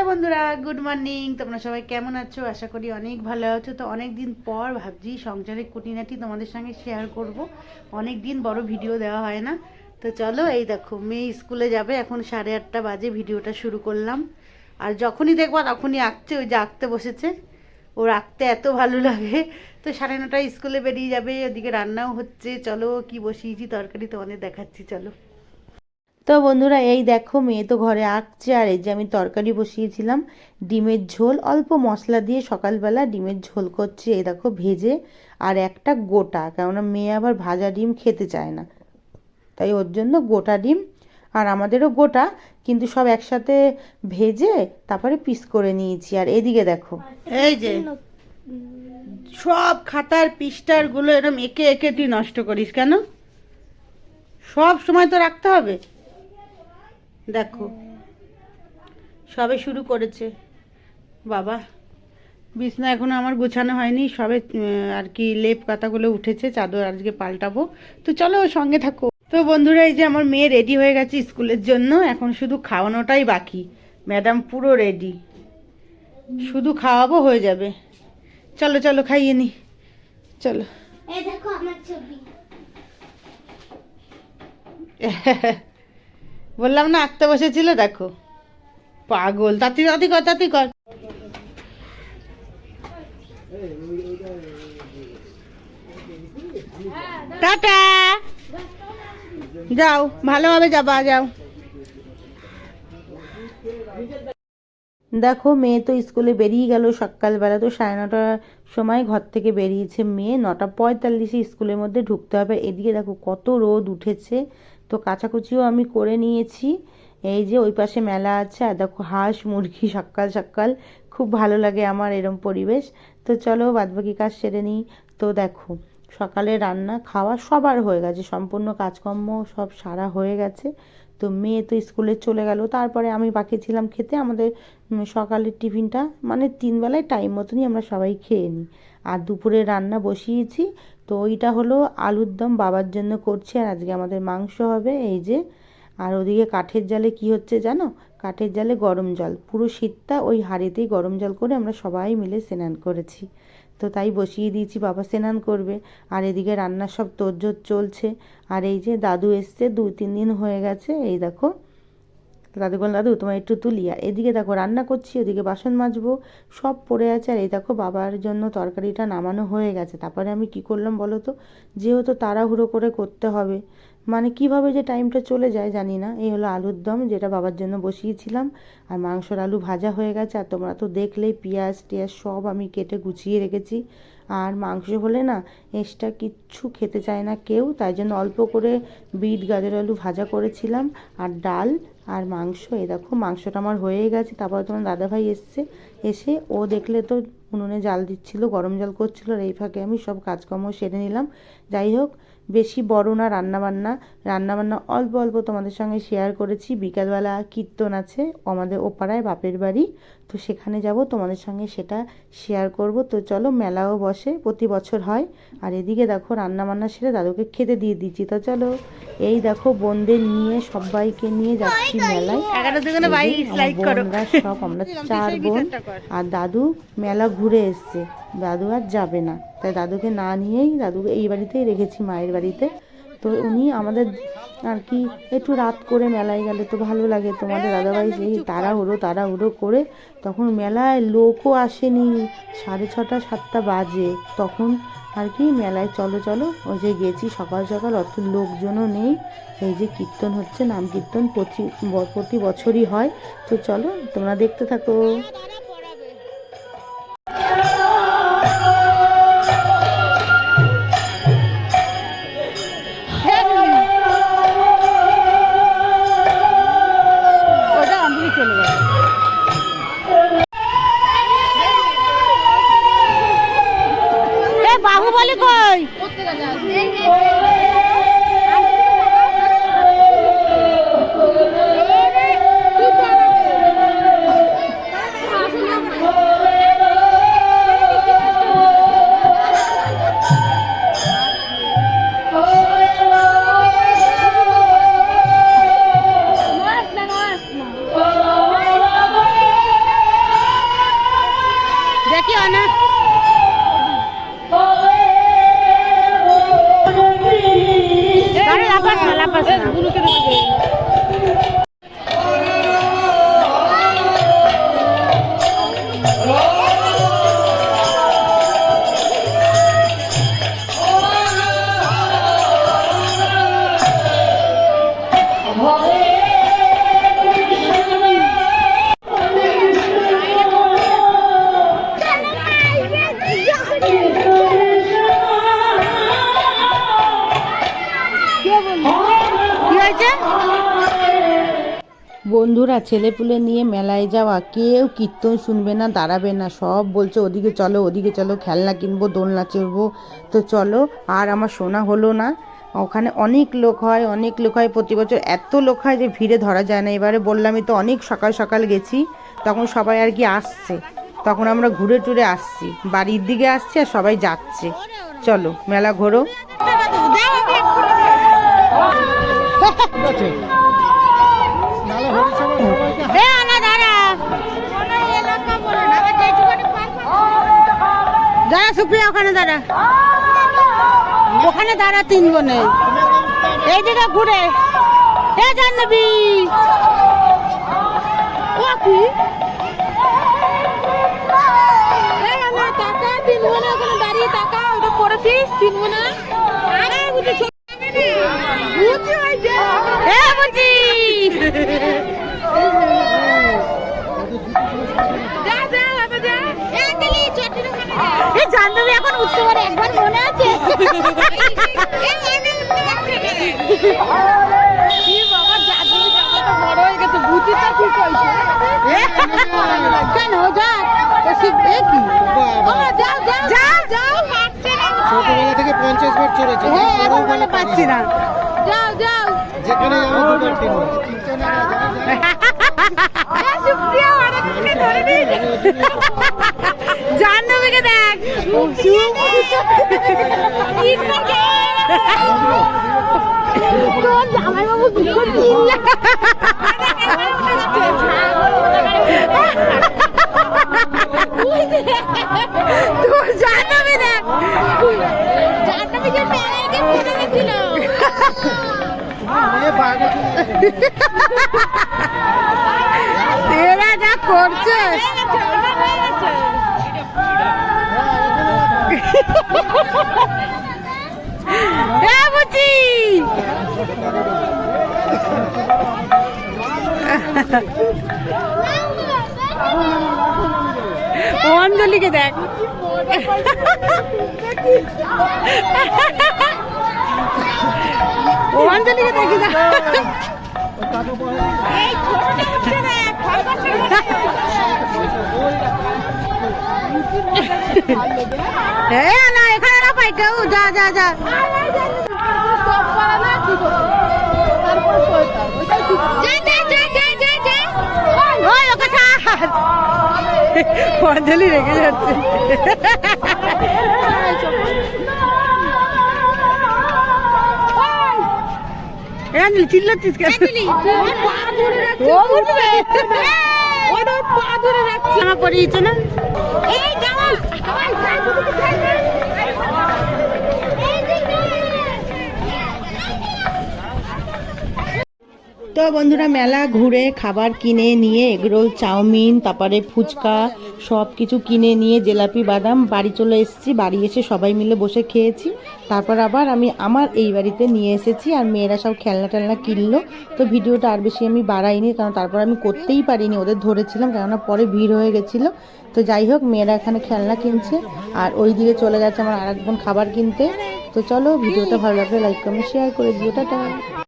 বন্ধুরা, good morning. তোমরা সবাই কেমন আছো? আশা করি অনেক ভালো আছো। তো অনেক দিন পর ভাবছি সংসারের খুঁটিনাটি তোমাদের সঙ্গে শেয়ার করব। অনেক দিন বড় ভিডিও দেওয়া হয় না। তো চলো, এই দেখো মেয়ে স্কুলে যাবে, এখন 8:30 বাজে, ভিডিওটা শুরু করলাম। আর যখনই দেখবা তখনই আঁকছে, ওই যে আঁকতে বসেছে। ওর আঁকতে এত ভালো লাগে। তো 9:30 স্কুলে বেরিয়ে যাবে, ওদিকে রান্নাও হচ্ছে। চলো কি বসিয়েছি তরকারি তোমাদের দেখাচ্ছি, চলো। তো বন্ধুরা, এই দেখো মেয়ে তো ঘরে আঁকছে, আর এই যে আমি তরকারি বসিয়েছিলাম ডিমের ঝোল, অল্প মশলা দিয়ে সকালবেলা ডিমের ঝোল করছি, এই দেখো ভেজে। আর একটা গোটা, কেননা মেয়ে আবার ভাজা ডিম খেতে চায় না, তাই ওর জন্য গোটা ডিম। আর আমাদেরও গোটা, কিন্তু সব একসাথে ভেজে তারপরে পিস করে নিয়েছি। আর এদিকে দেখো, এই যে সব খাতার পৃষ্ঠারগুলো এরকম এঁকে এঁকে তুই নষ্ট করিস কেন? সব সময় তো রাখতে হবে। দেখো সবে শুরু করেছে বাবা। বিছনা এখনো আমার গোছানো হয়নি, সবে আর কি লেপ পাতাগুলো উঠেছে, চাদর আজকে পাল্টাবো। তো চলো সঙ্গে থাকো। তো বন্ধুরা, এই যে আমার মেয়ে রেডি হয়ে গেছে স্কুলের জন্য, এখন শুধু খাওয়ানোটাই বাকি। ম্যাডাম পুরো রেডি, শুধু খাওয়াবো, হয়ে যাবে। চলো চলো খাইয়ে নি, চলো। এই দেখো আমার ছবি। বললাম না আঁকতে বসেছিল, দেখো পাগল। তাতি তাতি কর, তাতি কর। টাটা, যাও ভালোভাবে যাবা, যাও। দেখো মেয়ে তো স্কুলে বেরিয়ে গেল সকালবেলা। তো 9:30টার সময় ঘর থেকে বেরিয়েছে মেয়ে, 9:45 স্কুলের মধ্যে ঢুকতে হবে। এদিকে দেখো কত রোদ উঠেছে। তো কাচাকুচিও আমি করে নিয়েছি। এই যে ওই পাশে মেলা আছে, আর দেখো হাঁস মুরগি সকাল সকাল, খুব ভালো লাগে আমার এরম পরিবেশ। তো চলো বাদবাকি কাজ সেরে নিই। তো দেখো সকালে রান্না খাওয়া সবার হয়ে গেছে, সম্পূর্ণ কাজকর্ম সব সারা হয়ে গেছে। তো মেয়ে তো স্কুলে চলে গেল, তারপরে আমি বাকি ছিলাম খেতে। আমাদের সকালের টিফিনটা মানে 3 বেলায় টাইম মতনই আমরা সবাই খেয়ে নিই। আর দুপুরে রান্না বসিয়েছি। তো ওইটা হলো আলুর দম, বাবার জন্য করছি। আর আজকে আমাদের মাংস হবে, এই যে। আর ওদিকে কাঠের জালে কি হচ্ছে জানো? কাঠের জালে গরম জল, পুরো শীতটা ওই হাঁড়িতেই গরম জল করে আমরা সবাই মিলে স্নান করেছি। তো তাই বসিয়ে দিয়েছি, বাবা স্নান করবে। আর এদিকে রান্নার সব তোড়জোড় চলছে। আর এই যে দাদু এসছে, 2-3 দিন হয়ে গেছে, এই দেখো। দাদু বলল, দাদু তোমার একটু তুলি। আর এদিকে দেখো রান্না করছি, ওদিকে বাসন মাজবো, সব পড়ে আছে। আর এই দেখো বাবার জন্য তরকারিটা নামানো হয়ে গেছে। তারপরে আমি কি করলাম বলো তো, যেহেতু তাড়াহুড়ো করে করতে হবে, মানে কিভাবে যে টাইমটা চলে যায় জানি না। এই হলো আলুর দম, যেটা বাবার জন্য বসিয়েছিলাম। আর মাংসর আলু ভাজা হয়ে গেছে। আর তোমরা তো দেখলেই পেঁয়াজ টিয়াজ সব আমি কেটে গুছিয়ে রেখেছি। আর মাংস হলে না এক্সট্রা কিচ্ছু খেতে চায় না কেউ, তাই জন্য অল্প করে বিট গাজর আলু ভাজা করেছিলাম। আর ডাল আর মাংস, এই দেখো মাংসটা আমার হয়েই গেছে। তারপরে তোমার দাদাভাই এসছে, এসে ও দেখলে তো উনুনে জাল দিচ্ছিল, গরম জল করছিল। আর এই ফাঁকে আমি সব কাজকর্ম সেরে নিলাম। যাই হোক, বেশি বড় না রান্নাবান্না, রান্নাবান্না অল্প অল্প তোমাদের সঙ্গে শেয়ার করেছি। বিকালবেলা কীর্তন আছে আমাদের ওপাড়ায় বাপের বাড়ি, তো সেখানে যাব, তোমাদের সঙ্গে সেটা শেয়ার করব। তো চলো, মেলাও বসে, প্রতি বছর হয়। আর এদিকে দেখো রান্নাবান্না সেরে দাদুকে খেতে দিয়ে দিচ্ছি। তো চলো, এই দেখো বোনদের নিয়ে, সবাইকে নিয়ে যাচ্ছি মেলায়। বোনরা সব, আমরা 4 বোন। আর দাদু মেলা ঘুরে এসছে, দাদু আর যাবে না, তাই দাদুকে না নিয়েই, দাদুকে এই বাড়িতেই রেখেছি, মায়ের বাড়িতে। তো উনি আমাদের আর কি একটু রাত করে মেলায় গেলে তো ভালো লাগে। তোমাদের দাদাভাই সেই তাড়াহুড়ো করে, তখন মেলায় লোকও আসেনি, 6:30-7টা বাজে তখন আর কি মেলায়। চলো চলো, ওই যে গেছি সকাল সকাল, অত লোকজনও নেই। এই যে কীর্তন হচ্ছে, নাম কীর্তন প্রতি বছরই হয়। তো চলো তোমরা দেখতে থাকো। বাহুবলি কই? ছেলেপুলে নিয়ে মেলায় যাওয়া, কেউ কীর্তন শুনবে না, দাঁড়াবে না, সব বলছে ওদিকে চলো ওদিকে চলো, খেলনা কিনবো, দোলনা চড়বো। তো চলো, আর আমার শোনা হলো না। ওখানে অনেক লোক হয় প্রতি বছর, এত লোক হয় যে ভিড়ে ধরা যায় না। এবারে বললামই তো, অনেক সকাল সকাল গেছি, তখন সবাই আর কি আসছে, তখন আমরা ঘুরে টুরে আসছি, বাড়ির দিকে আসছি আর সবাই যাচ্ছে। চলো মেলা ঘোরো। দাঁড়া সুপ্রিয়া, ওখানে দাঁড়া, ওখানে দাঁড়া, 3 বোনে এইদিকে ঘুরে। এ জাহ্নবী, ও কি টাকা 3 বোনে ওখানে দাঁড়িয়ে, টাকা ওটা পড়েছিস 3 বোনে। আরে বুঝি জাহ্নবী এখন উঠতে পারে, একবার মনে আছে? বড় হয়ে গেছে, বুঝিটা ঠিক হয়েছে কেন? ছোটবেলা থেকে 50 বার চড়েছে, পাচ্ছি না। যাও যাও, যেখানে জাহ্নবীকে দেখ, জামাইবাবু তোর জাহ্নবী দেখ, জাহ্নবীকে ছিল এরা যা করছে। অঞ্জলিকে দেখ, অঞ্জলিকে দেখি না। হ্যাঁ না, এখানে না পাই কেউ, যা যা যা। অঞ্জলি রেখে যাচ্ছে। চিল্লাচ্ছিস কেন? জামা পরিয়েছে না? তো বন্ধুরা, মেলা ঘুরে খাবার কিনে নিয়ে, এগরোল, চাউমিন, তারপরে ফুচকা, সব কিছু কিনে নিয়ে, জিলাপি, বাদাম বাড়ি চলে এসেছি। বাড়ি এসে সবাই মিলে বসে খেয়েছি। তারপর আবার আমি আমার এই বাড়িতে নিয়ে এসেছি, আর মেয়েরা সব খেলনা টেলনা কিনলো। তো ভিডিওটা আর বেশি আমি বাড়াইনি, কারণ তারপর আমি করতেই পারিনি, ওদের ধরেছিলাম, কেননা পরে ভিড় হয়ে গেছিলো। তো যাই হোক, মেয়েরা এখানে খেলনা কিনছে, আর ওই দিকে চলে গেছে আমার আরেক বোন খাবার কিনতে। তো চলো, ভিডিওটা ভালো লাগলে লাইক কমেন্ট শেয়ার করে দিও, টাটা।